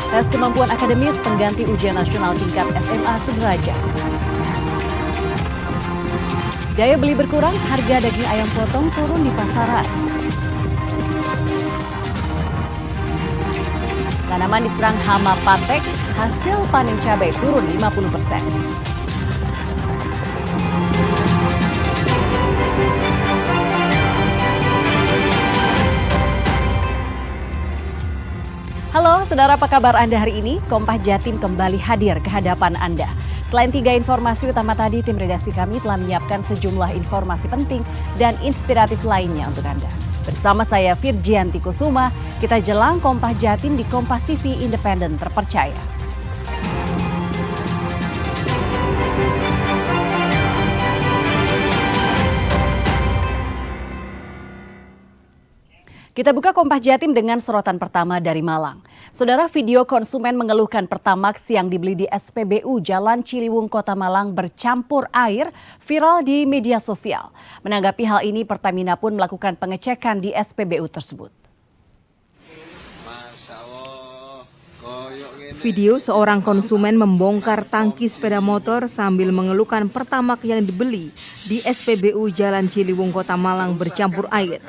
Tes kemampuan akademis pengganti ujian nasional tingkat SMA sederajat. Daya beli berkurang, harga daging ayam potong turun di pasaran. Tanaman diserang hama patek, hasil panen cabai turun 50%. Halo, saudara, apa kabar Anda hari ini? Kompas Jatim kembali hadir ke hadapan Anda. Selain 3 informasi utama tadi, tim redaksi kami telah menyiapkan sejumlah informasi penting dan inspiratif lainnya untuk Anda. Bersama saya Virgianti Kusuma, kita jelang Kompas Jatim di Kompas TV Independen Terpercaya. Kita buka Kompas Jatim dengan sorotan pertama dari Malang. Saudara, video konsumen mengeluhkan Pertamax yang dibeli di SPBU Jalan Ciliwung, Kota Malang bercampur air viral di media sosial. Menanggapi hal ini, Pertamina pun melakukan pengecekan di SPBU tersebut. Video seorang konsumen membongkar tangki sepeda motor sambil mengeluhkan Pertamax yang dibeli di SPBU Jalan Ciliwung, Kota Malang bercampur air.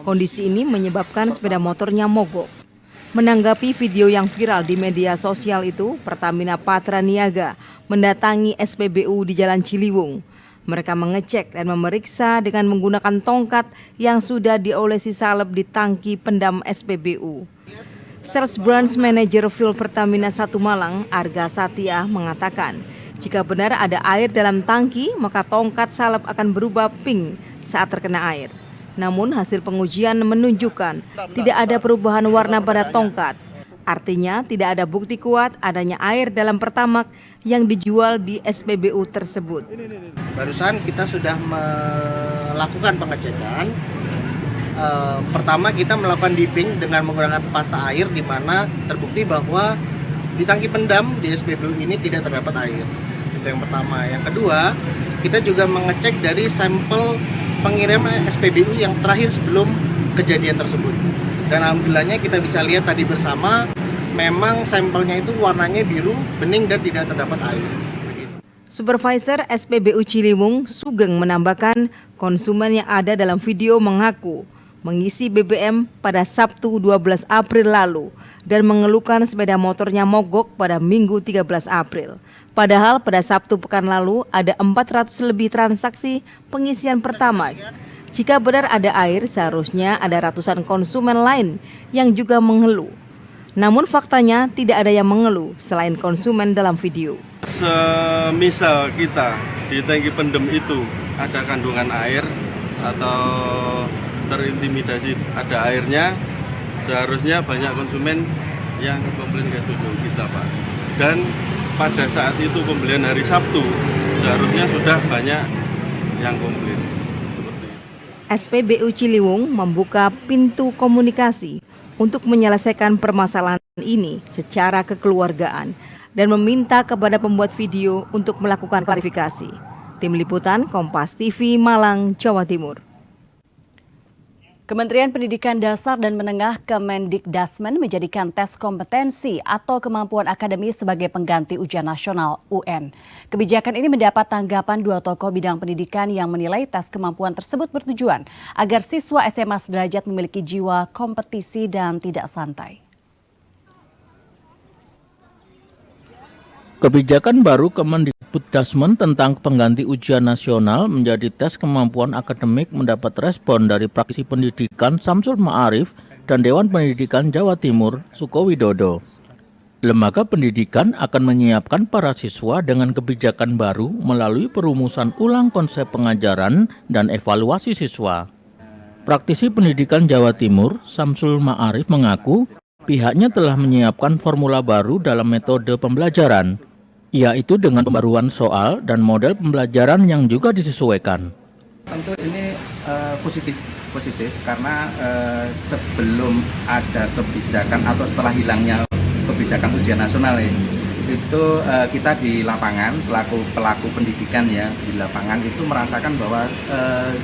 Kondisi ini menyebabkan sepeda motornya mogok. Menanggapi video yang viral di media sosial itu, Pertamina Patra Niaga mendatangi SPBU di Jalan Ciliwung. Mereka mengecek dan memeriksa dengan menggunakan tongkat yang sudah diolesi salep di tangki pendam SPBU. Sales Branch Manager Fuel Pertamina 1 Malang, Arga Satya, mengatakan, jika benar ada air dalam tangki, maka tongkat salep akan berubah pink saat terkena air. Namun hasil pengujian menunjukkan tidak ada perubahan warna pada tongkat. Artinya tidak ada bukti kuat adanya air dalam Pertamax yang dijual di SPBU tersebut. Barusan kita sudah melakukan pengecekan. Pertama kita melakukan dipping dengan menggunakan pasta air, di mana terbukti bahwa di tangki pendam di SPBU ini tidak terdapat air. Itu yang pertama. Yang kedua, kita juga mengecek dari sampel pengiriman SPBU yang terakhir sebelum kejadian tersebut. Dan alhamdulillahnya kita bisa lihat tadi bersama, memang sampelnya itu warnanya biru, bening dan tidak terdapat air. Supervisor SPBU Ciliwung, Sugeng, menambahkan konsumen yang ada dalam video mengaku mengisi BBM pada Sabtu 12 April lalu dan mengeluhkan sepeda motornya mogok pada Minggu 13 April. Padahal pada Sabtu pekan lalu ada 400 lebih transaksi pengisian Pertamax. Jika benar ada air, seharusnya ada ratusan konsumen lain yang juga mengeluh. Namun faktanya tidak ada yang mengeluh selain konsumen dalam video. Semisal kita di tangki pendem itu ada kandungan air atau terintimidasi ada airnya, seharusnya banyak konsumen yang komplain ke kita, Pak. Dan pada saat itu pembelian hari Sabtu, seharusnya sudah banyak yang komplain. SPBU Ciliwung membuka pintu komunikasi untuk menyelesaikan permasalahan ini secara kekeluargaan dan meminta kepada pembuat video untuk melakukan klarifikasi. Tim Liputan Kompas TV Malang, Jawa Timur. Kementerian Pendidikan Dasar dan Menengah Kemendikdasmen menjadikan tes kompetensi atau kemampuan akademis sebagai pengganti ujian nasional UN. Kebijakan ini mendapat tanggapan 2 tokoh bidang pendidikan yang menilai tes kemampuan tersebut bertujuan agar siswa SMA sederajat memiliki jiwa kompetisi dan tidak santai. Kebijakan baru Kemendikbuddasmen tentang pengganti ujian nasional menjadi tes kemampuan akademik mendapat respon dari praktisi pendidikan Samsul Ma'arif dan Dewan Pendidikan Jawa Timur, Suko Widodo. Lembaga pendidikan akan menyiapkan para siswa dengan kebijakan baru melalui perumusan ulang konsep pengajaran dan evaluasi siswa. Praktisi pendidikan Jawa Timur, Samsul Ma'arif, mengaku pihaknya telah menyiapkan formula baru dalam metode pembelajaran, yaitu dengan pembaruan soal dan model pembelajaran yang juga disesuaikan. Tentu ini positif karena sebelum ada kebijakan atau setelah hilangnya kebijakan ujian nasional itu kita di lapangan selaku pelaku pendidikan ya di lapangan itu merasakan bahwa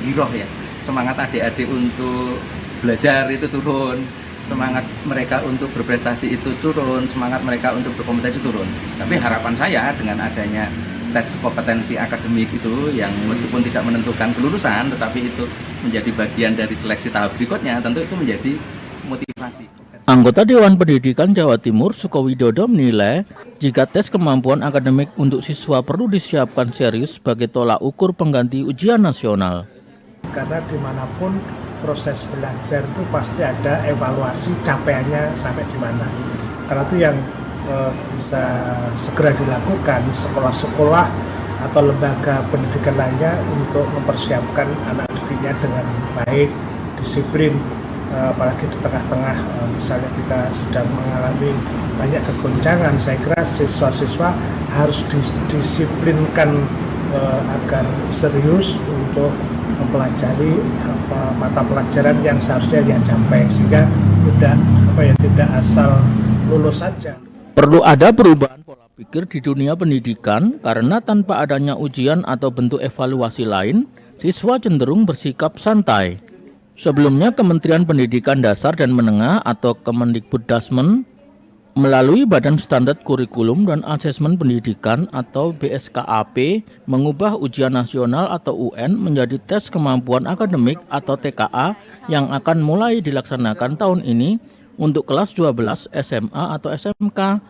giroh ya, semangat adik-adik untuk belajar itu turun, semangat mereka untuk berprestasi itu turun, semangat mereka untuk berkompetisi turun. Tapi harapan saya dengan adanya tes kompetensi akademik itu yang meskipun tidak menentukan kelulusan, tetapi itu menjadi bagian dari seleksi tahap berikutnya, tentu itu menjadi motivasi. Anggota Dewan Pendidikan Jawa Timur Sukowidodo menilai jika tes kemampuan akademik untuk siswa perlu disiapkan serius sebagai tolak ukur pengganti ujian nasional. Karena dimanapun proses belajar itu pasti ada evaluasi capaiannya sampai di mana. Karena itu yang bisa segera dilakukan sekolah-sekolah atau lembaga pendidikan lainnya untuk mempersiapkan anak didiknya dengan baik, disiplin, apalagi di tengah-tengah misalnya kita sedang mengalami banyak kegoncangan. Saya kira siswa-siswa harus didisiplinkan agar serius untuk mempelajari mata pelajaran yang seharusnya dia capai, sehingga tidak asal lulus saja. Perlu ada perubahan pola pikir di dunia pendidikan karena tanpa adanya ujian atau bentuk evaluasi lain, siswa cenderung bersikap santai. Sebelumnya Kementerian Pendidikan Dasar dan Menengah atau Kemendikbuddasmen melalui Badan Standar Kurikulum dan Asesmen Pendidikan atau BSKAP mengubah ujian nasional atau UN menjadi tes kemampuan akademik atau TKA yang akan mulai dilaksanakan tahun ini untuk kelas 12 SMA atau SMK.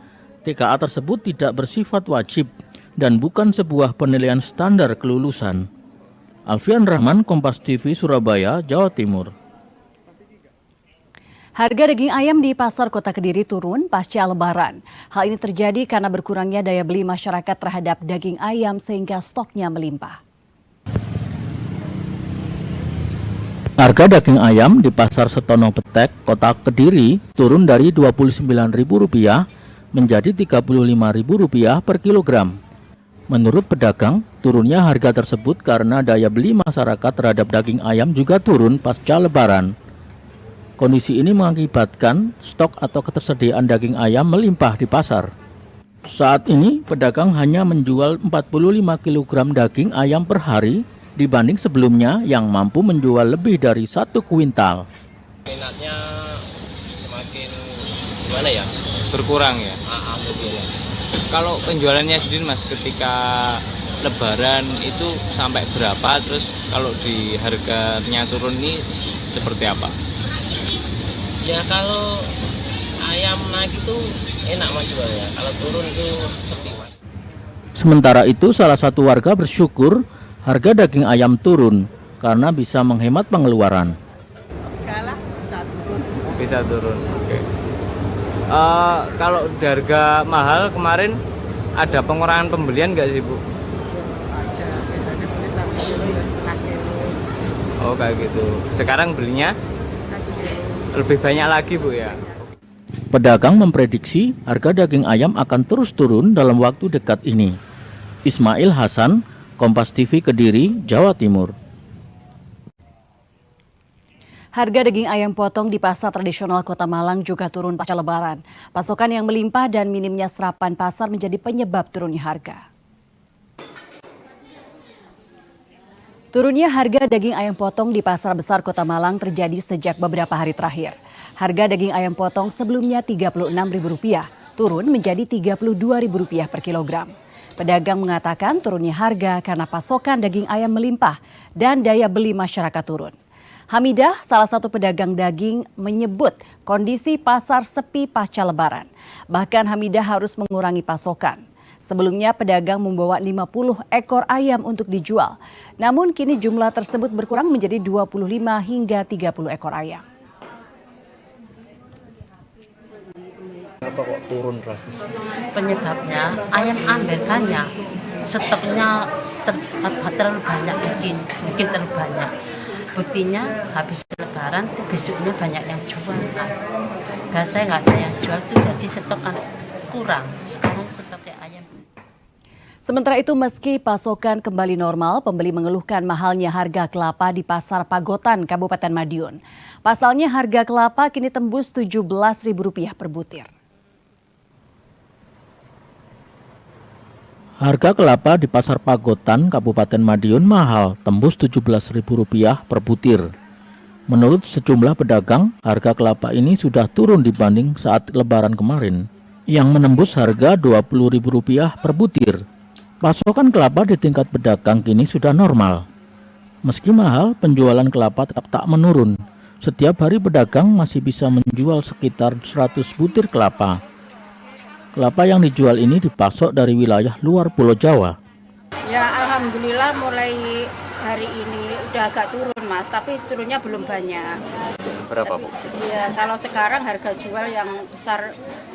TKA tersebut tidak bersifat wajib dan bukan sebuah penilaian standar kelulusan. Alfian Rahman, Kompas TV, Surabaya, Jawa Timur. Harga daging ayam di Pasar Kota Kediri turun pasca Lebaran. Hal ini terjadi karena berkurangnya daya beli masyarakat terhadap daging ayam sehingga stoknya melimpah. Harga daging ayam di Pasar Setono Petek, Kota Kediri turun dari Rp29.000 menjadi Rp35.000 per kilogram. Menurut pedagang, turunnya harga tersebut karena daya beli masyarakat terhadap daging ayam juga turun pasca Lebaran. Kondisi ini mengakibatkan stok atau ketersediaan daging ayam melimpah di pasar. Saat ini, pedagang hanya menjual 45 kg daging ayam per hari dibanding sebelumnya yang mampu menjual lebih dari 1 kuintal. Minatnya semakin gimana ya? Berkurang ya? Kalau penjualannya sendiri Mas, ketika Lebaran itu sampai berapa? Terus kalau di harganya turun ini seperti apa? Ya kalau ayam naik itu enak Mas jualnya, kalau turun itu sepi Mas. Sementara itu salah satu warga bersyukur harga daging ayam turun karena bisa menghemat pengeluaran. Bisa turun. Oke. Kalau di harga mahal kemarin ada pengurangan pembelian nggak sih Bu? Oh kayak gitu. Sekarang belinya lebih banyak lagi Bu ya. Pedagang memprediksi harga daging ayam akan terus turun dalam waktu dekat ini. Ismail Hasan, Kompas TV Kediri, Jawa Timur. Harga daging ayam potong di pasar tradisional Kota Malang juga turun pasca Lebaran. Pasokan yang melimpah dan minimnya serapan pasar menjadi penyebab turunnya harga. Turunnya harga daging ayam potong di Pasar Besar Kota Malang terjadi sejak beberapa hari terakhir. Harga daging ayam potong sebelumnya Rp36.000 turun menjadi Rp32.000 per kilogram. Pedagang mengatakan turunnya harga karena pasokan daging ayam melimpah dan daya beli masyarakat turun. Hamidah, salah satu pedagang daging, menyebut kondisi pasar sepi pasca Lebaran. Bahkan Hamidah harus mengurangi pasokan. Sebelumnya pedagang membawa 50 ekor ayam untuk dijual. Namun kini jumlah tersebut berkurang menjadi 25 hingga 30 ekor ayam. Kenapa kok turun drastis? Penyebabnya ayam ambil banyak, stoknya terlalu banyak, mungkin terlalu banyak. Buktinya habis Lebaran besoknya banyak yang jual. Biasanya nggak ada yang jual tuh jadi stokan kurang. Sekarang stoknya ayam. Sementara itu meski pasokan kembali normal, pembeli mengeluhkan mahalnya harga kelapa di Pasar Pagotan, Kabupaten Madiun. Pasalnya harga kelapa kini tembus Rp17.000 per butir. Harga kelapa di Pasar Pagotan, Kabupaten Madiun mahal, tembus Rp17.000 per butir. Menurut sejumlah pedagang, harga kelapa ini sudah turun dibanding saat Lebaran kemarin, yang menembus harga Rp20.000 per butir. Pasokan kelapa di tingkat pedagang kini sudah normal. Meski mahal, penjualan kelapa tetap tak menurun. Setiap hari pedagang masih bisa menjual sekitar 100 butir kelapa. Kelapa yang dijual ini dipasok dari wilayah luar Pulau Jawa. Ya alhamdulillah mulai hari ini udah agak turun Mas, tapi turunnya belum banyak. Berapa Bu? Iya, kalau sekarang harga jual yang besar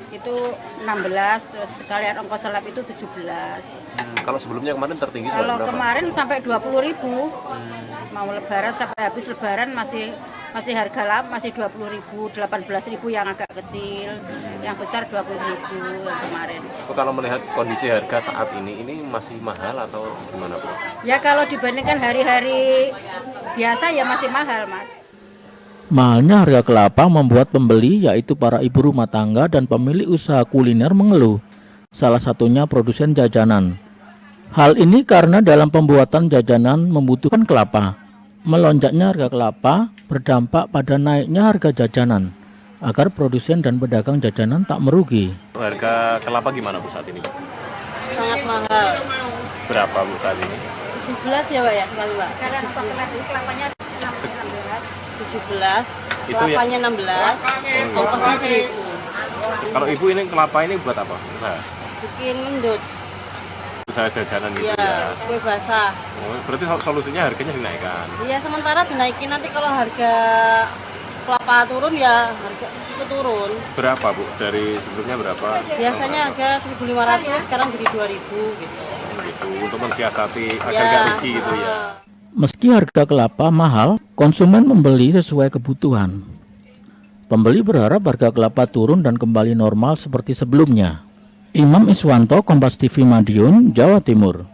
itu 16, terus sekalian ongkos selap itu 17. Kalau sebelumnya kemarin tertinggi Kalau berapa? kemarin sampai 20.000. Mau lebaran sampai habis lebaran masih harga lama, masih 20.000, 18.000 yang agak kecil, yang besar 20.000 yang kemarin. Kalau melihat kondisi harga saat ini masih mahal atau gimana Bu? Ya kalau dibandingkan hari-hari biasa ya masih mahal Mas. Mahalnya harga kelapa membuat pembeli, yaitu para ibu rumah tangga dan pemilik usaha kuliner mengeluh. Salah satunya produsen jajanan. Hal ini karena dalam pembuatan jajanan membutuhkan kelapa. Melonjaknya harga kelapa berdampak pada naiknya harga jajanan, agar produsen dan pedagang jajanan tak merugi. Harga kelapa gimana Bu saat ini? Sangat mahal. Berapa Bu saat ini? 17 ya Pak ya, sekali Pak. Karena ongkos selap itu kelapanya 16. 17, Itu ya? kelapanya 16, ongkosnya 1.000. Kalau Ibu ini kelapa ini buat apa? Usaha? Bikin mendut, Usaha jajanan gitu ya, ya? kue basah. Oh, berarti solusinya harganya dinaikkan? Iya, sementara dinaikin, nanti kalau harga kelapa turun ya harga itu turun. Berapa Bu? Dari sebelumnya berapa? Biasanya harga 1.500, sekarang jadi 2.000 gitu. Gitu, untuk mensiasati agar Ya, nggak rugi gitu ya? Meski harga kelapa mahal, konsumen membeli sesuai kebutuhan. Pembeli berharap harga kelapa turun dan kembali normal seperti sebelumnya. Imam Iswanto, Kompas TV Madiun, Jawa Timur.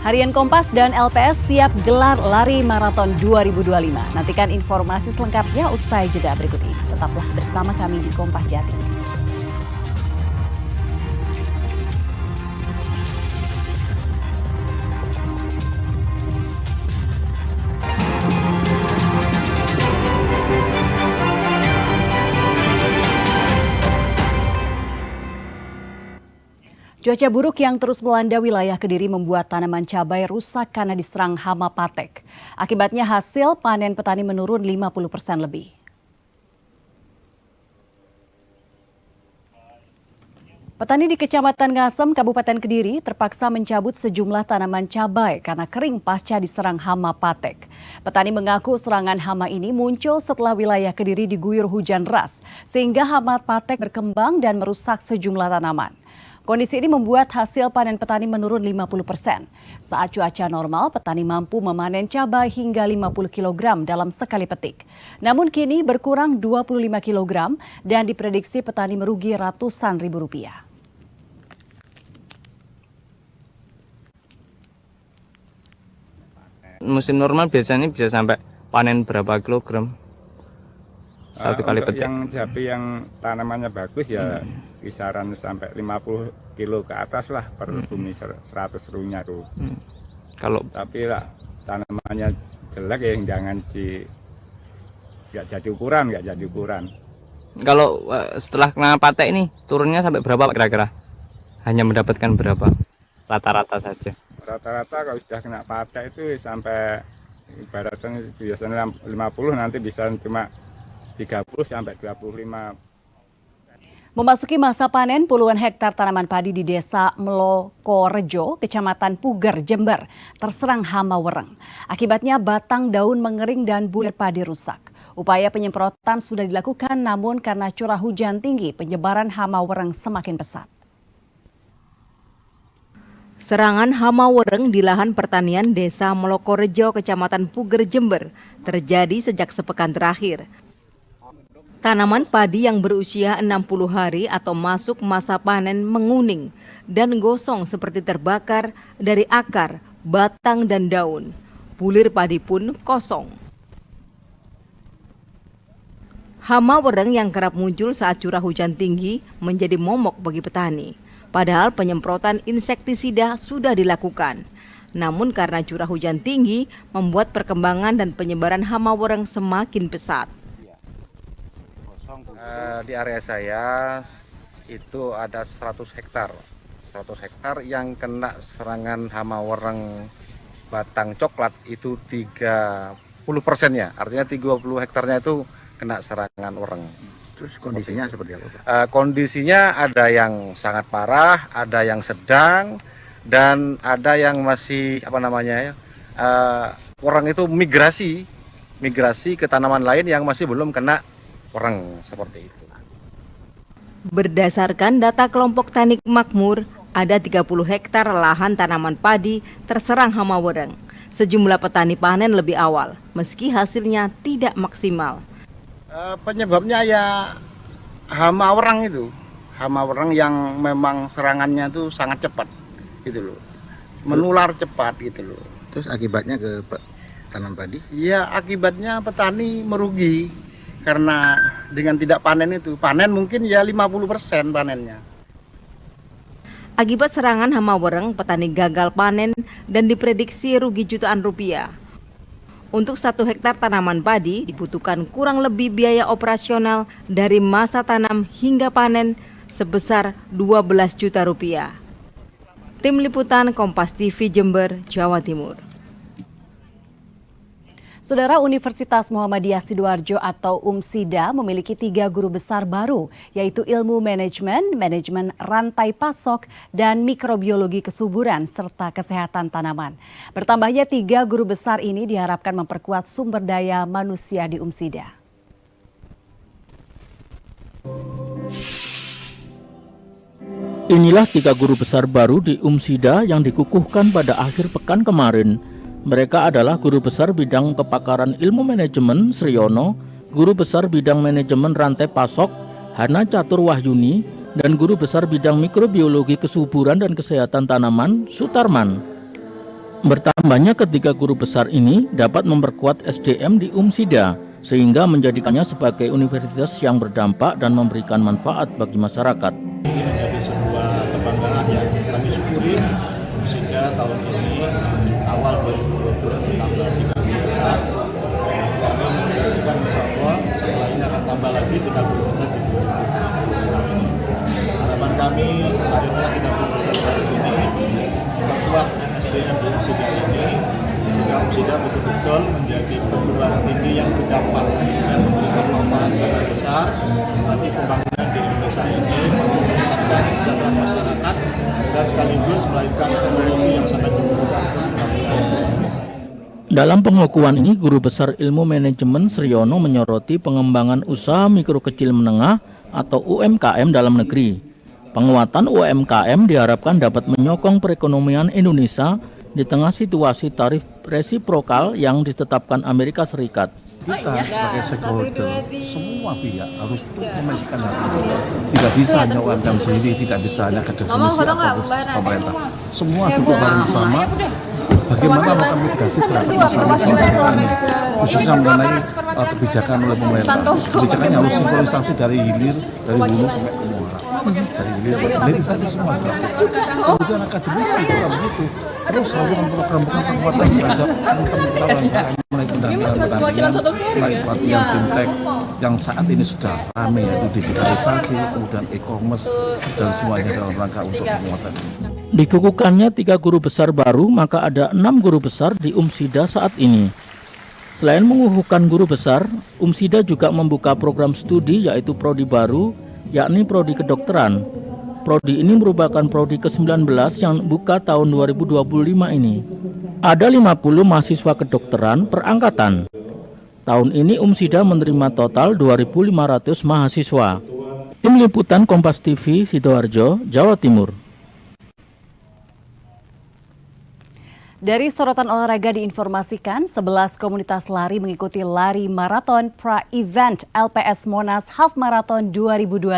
Harian Kompas dan LPS siap gelar lari maraton 2025. Nantikan informasi selengkapnya usai jeda berikut ini. Tetaplah bersama kami di Kompas Jatim. Cuaca buruk yang terus melanda wilayah Kediri membuat tanaman cabai rusak karena diserang hama patek. Akibatnya hasil panen petani menurun 50% lebih. Petani di Kecamatan Ngasem, Kabupaten Kediri terpaksa mencabut sejumlah tanaman cabai karena kering pasca diserang hama patek. Petani mengaku serangan hama ini muncul setelah wilayah Kediri diguyur hujan deras, sehingga hama patek berkembang dan merusak sejumlah tanaman. Kondisi ini membuat hasil panen petani menurun 50%. Saat cuaca normal, petani mampu memanen cabai hingga 50 kg dalam sekali petik. Namun kini berkurang 25 kg dan diprediksi petani merugi ratusan ribu rupiah. Musim normal biasanya bisa sampai panen berapa kilogram? Satu kali petik. Yang cabai yang tanamannya bagus ya kisaran sampai 50 kilo ke atas lah per bumi 100 runya tuh. Kalau tapi lah tanamannya jelek ya jangan nggak jadi ukuran. Kalau setelah kena patek ini turunnya sampai berapa Pak kira-kira? Hanya mendapatkan berapa? Rata-rata saja. Rata-rata kalau sudah kena patek itu sampai ibaratnya biasanya 50 nanti bisa cuma 30 sampai 25. Memasuki masa panen, puluhan hektar tanaman padi di Desa Melokorejo, Kecamatan Puger, Jember, terserang hama wereng. Akibatnya batang daun mengering dan bulir padi rusak. Upaya penyemprotan sudah dilakukan, namun karena curah hujan tinggi, penyebaran hama wereng semakin pesat. Serangan hama wereng di lahan pertanian Desa Melokorejo, Kecamatan Puger, Jember, terjadi sejak sepekan terakhir. Tanaman padi yang berusia 60 hari atau masuk masa panen menguning dan gosong seperti terbakar dari akar, batang, dan daun. Bulir padi pun kosong. Hama wereng yang kerap muncul saat curah hujan tinggi menjadi momok bagi petani. Padahal penyemprotan insektisida sudah dilakukan. Namun karena curah hujan tinggi, membuat perkembangan dan penyebaran hama wereng semakin pesat. Di area saya itu ada 100 hektar. 100 hektar yang kena serangan hama wereng batang coklat itu 30%-nya. Artinya 30 hektarnya itu kena serangan wereng. Terus kondisinya seperti apa, Pak? Kondisinya ada yang sangat parah, ada yang sedang, dan ada yang masih wereng itu migrasi ke tanaman lain yang masih belum kena wereng seperti itu. Berdasarkan data kelompok Tani Makmur, ada 30 hektar lahan tanaman padi terserang hama wereng. Sejumlah petani panen lebih awal, meski hasilnya tidak maksimal. Penyebabnya ya hama wereng itu. Hama wereng yang memang serangannya itu sangat cepat gitu loh. Menular cepat gitu loh. Terus akibatnya ke tanam padi? Iya, akibatnya petani merugi karena dengan tidak panen itu. Panen mungkin ya 50% panennya. Akibat serangan hama wereng, petani gagal panen dan diprediksi rugi jutaan rupiah. Untuk 1 hektar tanaman padi dibutuhkan kurang lebih biaya operasional dari masa tanam hingga panen sebesar 12 juta rupiah. Tim Liputan Kompas TV Jember, Jawa Timur. Saudara, Universitas Muhammadiyah Sidoarjo atau UMSIDA memiliki 3 guru besar baru, yaitu ilmu manajemen, manajemen rantai pasok, dan mikrobiologi kesuburan, serta kesehatan tanaman. Bertambahnya 3 guru besar ini diharapkan memperkuat sumber daya manusia di UMSIDA. Inilah 3 guru besar baru di UMSIDA yang dikukuhkan pada akhir pekan kemarin. Mereka adalah Guru Besar Bidang Kepakaran Ilmu Manajemen Sriyono, Guru Besar Bidang Manajemen Rantai Pasok Hana Catur Wahyuni, dan Guru Besar Bidang Mikrobiologi Kesuburan dan Kesehatan Tanaman Sutarman. Bertambahnya ketiga guru besar ini dapat memperkuat SDM di UMSIDA, sehingga menjadikannya sebagai universitas yang berdampak dan memberikan manfaat bagi masyarakat. Ini menjadi sebuah kebanggaan yang kami syukuri, sehingga tahun ini awal 2020 bertambah 3 guru besar. Kami memprediksikan insya Allah setelah ini akan tambah lagi 3 guru besar di 2020. Harapan kami akhirnya 3 guru besar baru ini memperkuat SDM di UMSIDA ini, sehingga UMSIDA betul-betul menjadi perguruan tinggi yang berdampak dan memberikan manfaat sangat besar bagi pembangunan di Indonesia ini, meningkatkan kesejahteraan masyarakat dan sekaligus melahirkan teknologi yang sangat dibutuhkan pembangunan Indonesia. Dalam pengukuhan ini, Guru Besar Ilmu Manajemen Sriyono menyoroti pengembangan usaha mikro kecil menengah atau UMKM dalam negeri. Penguatan UMKM diharapkan dapat menyokong perekonomian Indonesia di tengah situasi tarif resiprokal yang ditetapkan Amerika Serikat. Kita sebagai stakeholder, semua pihak harus memiliki hal ini. Tidak bisa hanya UMKM sendiri, tidak bisa hanya ke definisi atau pemerintah. Semua duduk bareng bersama. Bagaimana melakukan mitigasi terhadap masalah ini, khususnya mengenai kebijakan oleh pemerintah. Kebijakannya harus sinkronisasi dari hilir, dari hulu sampai ke muara. Dari hilir saja semua. Kemudian akademisi juga begitu. Terus harus memprogram kekuatan terhadap teman-teman mulai pertanian, mulai pelatihan fintech yang saat ini sudah ramai, yaitu digitalisasi, kemudian e-commerce dan semuanya dalam rangka untuk penguatan. Dikukuhkannya 3 guru besar baru, maka ada 6 guru besar di UMSIDA saat ini. Selain mengukuhkan guru besar, UMSIDA juga membuka program studi yaitu prodi baru, yakni prodi kedokteran. Prodi ini merupakan prodi ke-19 yang buka tahun 2025 ini. Ada 50 mahasiswa kedokteran per angkatan. Tahun ini UMSIDA menerima total 2.500 mahasiswa. Tim Liputan Kompas TV Sidoarjo, Jawa Timur. Dari sorotan olahraga diinformasikan, 11 komunitas lari mengikuti lari maraton pra-event LPS Monas Half Marathon 2025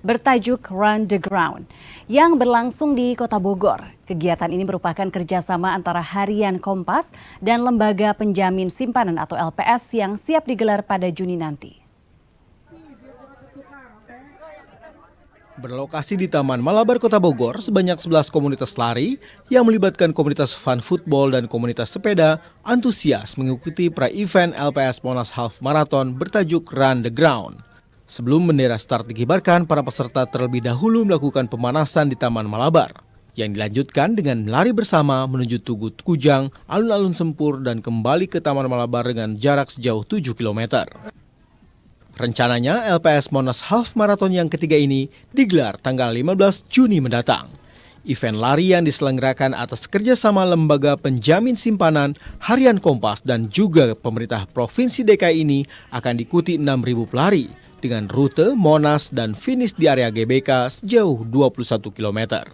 bertajuk Run the Ground yang berlangsung di Kota Bogor. Kegiatan ini merupakan kerjasama antara Harian Kompas dan Lembaga Penjamin Simpanan atau LPS yang siap digelar pada Juni nanti. Berlokasi di Taman Malabar Kota Bogor, sebanyak 11 komunitas lari yang melibatkan komunitas fun football dan komunitas sepeda antusias mengikuti pra-event LPS Monas Half Marathon bertajuk Run the Ground. Sebelum bendera start dikibarkan, para peserta terlebih dahulu melakukan pemanasan di Taman Malabar, yang dilanjutkan dengan lari bersama menuju Tugu Kujang, alun-alun Sempur, dan kembali ke Taman Malabar dengan jarak sejauh 7 km. Rencananya LPS Monas Half Marathon yang ketiga ini digelar tanggal 15 Juni mendatang. Event lari yang diselenggarakan atas kerjasama Lembaga Penjamin Simpanan, Harian Kompas, dan juga pemerintah Provinsi DKI ini akan diikuti 6.000 pelari dengan rute Monas dan finish di area GBK sejauh 21 km.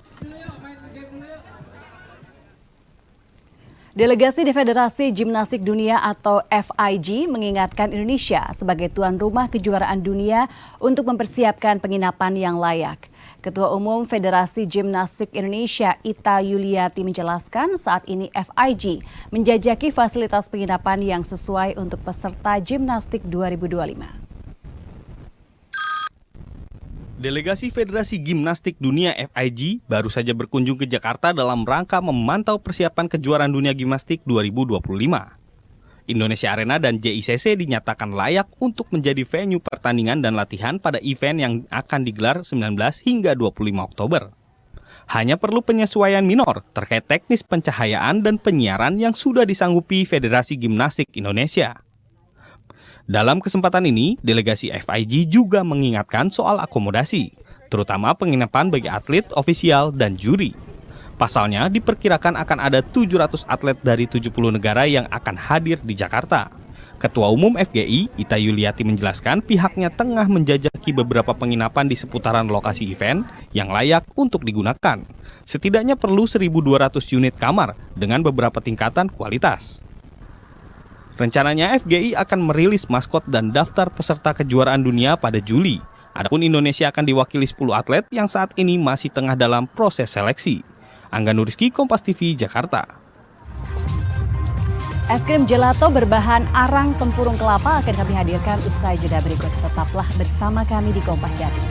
Delegasi di Federasi Gimnastik Dunia atau FIG mengingatkan Indonesia sebagai tuan rumah kejuaraan dunia untuk mempersiapkan penginapan yang layak. Ketua Umum Federasi Gimnastik Indonesia Ita Yuliati menjelaskan saat ini FIG menjajaki fasilitas penginapan yang sesuai untuk peserta Gimnastik 2025. Delegasi Federasi Gimnastik Dunia FIG baru saja berkunjung ke Jakarta dalam rangka memantau persiapan kejuaraan dunia gimnastik 2025. Indonesia Arena dan JICC dinyatakan layak untuk menjadi venue pertandingan dan latihan pada event yang akan digelar 19 hingga 25 Oktober. Hanya perlu penyesuaian minor terkait teknis pencahayaan dan penyiaran yang sudah disanggupi Federasi Gimnastik Indonesia. Dalam kesempatan ini, delegasi FIG juga mengingatkan soal akomodasi, terutama penginapan bagi atlet, ofisial, dan juri. Pasalnya, diperkirakan akan ada 700 atlet dari 70 negara yang akan hadir di Jakarta. Ketua Umum FGI, Ita Yuliati menjelaskan pihaknya tengah menjajaki beberapa penginapan di seputaran lokasi event yang layak untuk digunakan. Setidaknya perlu 1.200 unit kamar dengan beberapa tingkatan kualitas. Rencananya FGI akan merilis maskot dan daftar peserta kejuaraan dunia pada Juli. Adapun Indonesia akan diwakili 10 atlet yang saat ini masih tengah dalam proses seleksi. Angga Nuriski, Kompas TV, Jakarta. Es krim gelato berbahan arang tempurung kelapa akan kami hadirkan usai jeda berikut. Tetaplah bersama kami di Kompas Jatim.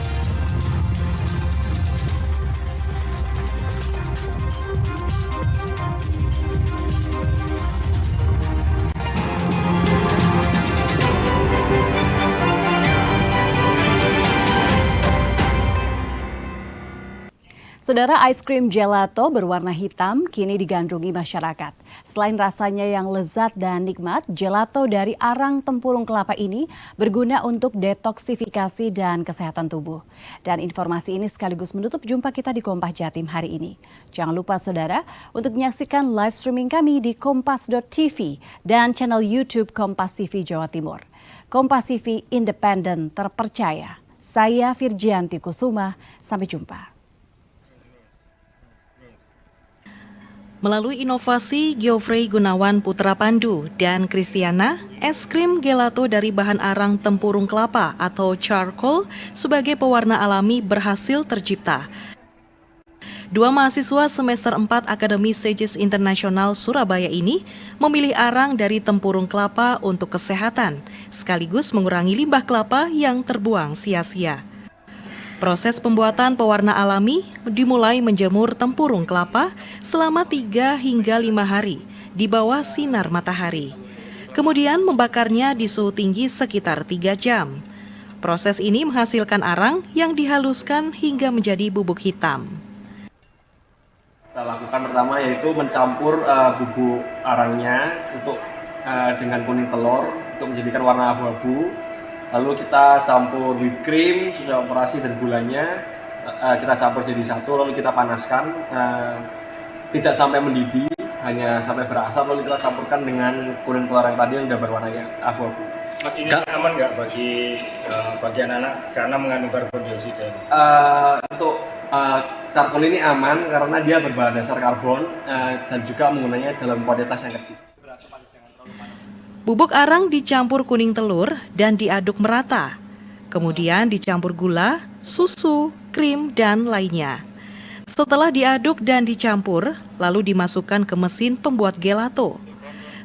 Saudara, es krim gelato berwarna hitam kini digandrungi masyarakat. Selain rasanya yang lezat dan nikmat, gelato dari arang tempurung kelapa ini berguna untuk detoksifikasi dan kesehatan tubuh. Dan informasi ini sekaligus menutup jumpa kita di Kompas Jatim hari ini. Jangan lupa saudara untuk menyaksikan live streaming kami di kompas.tv dan channel YouTube Kompas TV Jawa Timur. Kompas TV independen terpercaya. Saya Virgianti Kusuma, sampai jumpa. Melalui inovasi Geoffrey Gunawan Putra Pandu dan Kristiana, es krim gelato dari bahan arang tempurung kelapa atau charcoal sebagai pewarna alami berhasil tercipta. Dua mahasiswa semester 4 Akademi Segis Internasional Surabaya ini memilih arang dari tempurung kelapa untuk kesehatan, sekaligus mengurangi limbah kelapa yang terbuang sia-sia. Proses pembuatan pewarna alami dimulai menjemur tempurung kelapa selama 3 hingga 5 hari di bawah sinar matahari. Kemudian membakarnya di suhu tinggi sekitar 3 jam. Proses ini menghasilkan arang yang dihaluskan hingga menjadi bubuk hitam. Kita lakukan pertama yaitu mencampur bubuk arangnya dengan kuning telur untuk menjadikan warna abu-abu. Lalu kita campur whipped cream, susu operasi dan gulanya, kita campur jadi satu, lalu kita panaskan, tidak sampai mendidih, hanya sampai berasap, lalu kita campurkan dengan kuning telur yang tadi yang udah berwarnanya abu-abu. Mas, ini aman nggak bagi anak-anak karena mengandung karbon dioksida? Untuk charcoal ini aman karena dia berbahan dasar karbon dan juga menggunakannya dalam kuantitas yang kecil. Bubuk arang dicampur kuning telur dan diaduk merata. Kemudian dicampur gula, susu, krim, dan lainnya. Setelah diaduk dan dicampur, lalu dimasukkan ke mesin pembuat gelato.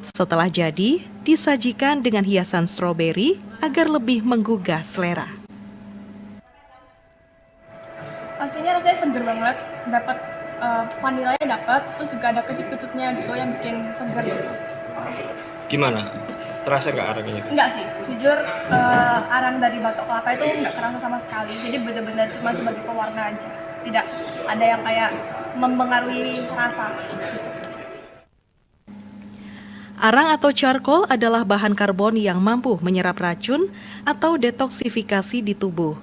Setelah jadi, disajikan dengan hiasan stroberi agar lebih menggugah selera. seger banget, dapat vanilanya dapat, terus juga ada kecut-kecutnya gitu yang bikin seger gitu. Gimana? Terasa nggak arangnya? Enggak sih, jujur arang dari batok kelapa itu nggak terasa sama sekali. Jadi benar-benar cuma sebagai pewarna aja. Tidak ada yang kayak mempengaruhi rasa. Arang atau charcoal adalah bahan karbon yang mampu menyerap racun atau detoksifikasi di tubuh.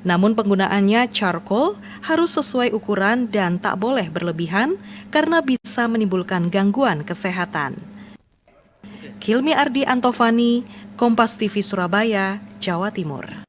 Namun penggunaannya charcoal harus sesuai ukuran dan tak boleh berlebihan karena bisa menimbulkan gangguan kesehatan. Hilmi Ardi Antovani, Kompas TV Surabaya, Jawa Timur.